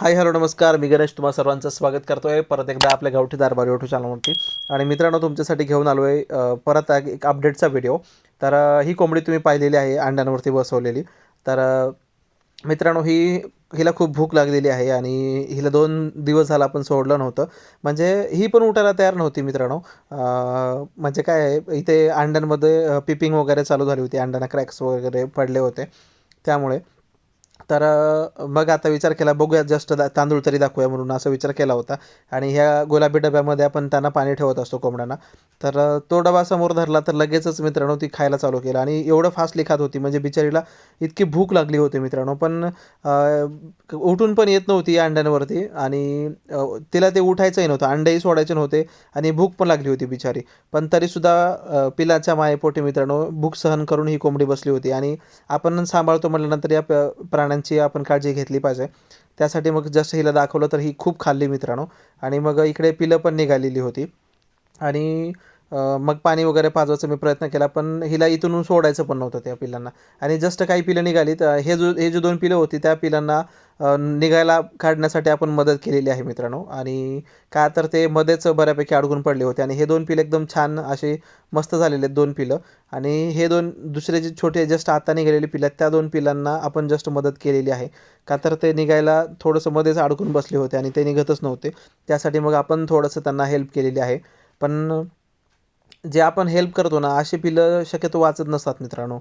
Hi hello नमस्कार. मी गणेश तुम्हा सर्वांचं स्वागत करतोय परत एकदा आपल्या गावठी दरबार यूट्यूब चॅनलवरती. आणि मित्रांनो, तुमच्यासाठी घेऊन आलो आहे परत एक अपडेटचा व्हिडिओ. तर ही कोंबडी तुम्ही पाहिलेली आहे अंड्यांवरती बसवलेली. तर मित्रांनो, हिला खूप भूक लागलेली आहे आणि हिला 2 दिवस झाला आपण सोडलं नव्हतं. म्हणजे ही पण उठायला तयार नव्हती मित्रांनो. म्हणजे काय आहे, इथे अंड्यांमध्ये पिपिंग वगैरे चालू झाली होती, अंड्यांना क्रॅक्स वगैरे पडले होते त्यामुळे. तर मग आता विचार केला, बघूया जस्ट तांदूळ तरी दाखवूया म्हणून असा विचार केला होता. आणि ह्या गुलाबी डब्यामध्ये आपण त्यांना पाणी ठेवत असतो कोंबड्यांना. तर तो डबा समोर धरला तर लगेचच मित्रांनो ती खायला चालू केलं आणि एवढं फास्टली खात होती, म्हणजे बिचारीला इतकी भूक लागली होती मित्रांनो. पण उठून पण येत नव्हती अंड्यांवरती आणि तिला ते उठायचंही नव्हतं, अंडेही सोडायचे नव्हते आणि भूक पण लागली होती बिचारी. पण तरीसुद्धा पिलाच्या मायेपोटी मित्रांनो भूक सहन करून ही कोंबडी बसली होती. आणि आपण सांभाळतो म्हटल्यानंतर या प्राण्यांची आपण काळजी घेतली पाहिजे. त्यासाठी मग जसं हिला दाखवलं तर ही खूप खाल्ली मित्रांनो. आणि मग इकडे पिलं पण निघालेली होती. आणि मग पाणी वगैरे पाजवायचा मी प्रयत्न केला, पण हिला इथून सोडायचं पण नव्हतं त्या पिलांना. आणि जस्ट काही पिलं निघाली तर हे जे 2 पिलं होती त्या पिलांना निघायला काढण्यासाठी आपण मदत केलेली आहे मित्रांनो. आणि का तर ते मध्येच बऱ्यापैकी अडकून पडले होते आणि हे 2 पिलं एकदम छान असे मस्त झालेले आहेत 2 पिलं. आणि हे 2 दुसरे जे छोटे जस्ट आता निघालेले पिलं आहेत त्या 2 पिलांना आपण जस्ट मदत केलेली आहे. का तर ते निघायला थोडंसं मध्येच अडकून बसले होते आणि ते निघतच नव्हते. त्यासाठी मग आपण थोडंसं त्यांना हेल्प केलेली आहे. पण जे आपण हेल्प करतो ना, अशी पिलं शक्यतो वाचत नसतात मित्रांनो.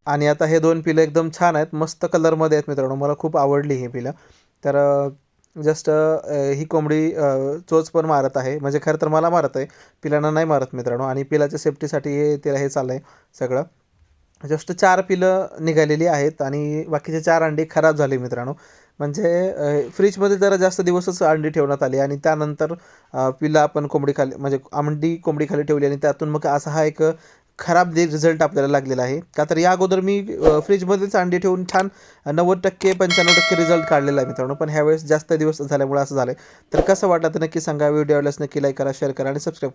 आणि आता हे 2 पिलं एकदम छान आहेत, मस्त कलरमध्ये आहेत मित्रांनो. मला खूप आवडली ही पिलं. तर जस्ट ही कोंबडी चोच पण मारत आहे. म्हणजे खरं तर मला मारत आहे, पिलांना नाही मारत मित्रांनो. आणि पिलाच्या सेफ्टीसाठी तिला हे चाललं आहे सगळं. जस्ट 4 पिलं निघालेली आहेत आणि बाकीचे 4 अंडी खराब झाली मित्रांनो. म्हणजे फ्रीजमध्ये जरा जास्त दिवसच अंडी ठेवण्यात आली आणि त्यानंतर पिलं आपण कोंबडीखाली म्हणजे अंडी कोंबडीखाली ठेवली आणि त्यातून मग असा हा एक खराब रिझल्ट आपल्याला लागलेला आहे. का तर या अगोदर मी फ्रीजमध्येच अंडी ठेवून छान 90% 95% रिझल्ट काढलेला आहे मित्रांनो. पण ह्यावेळेस जास्त दिवस झाल्यामुळे असं झालं. तर कसं वाटलं तर नक्की सांगा. व्हिडिओ आवडल्यास नक्की लाईक करा, शेअर करा आणि सबस्क्राईब करा.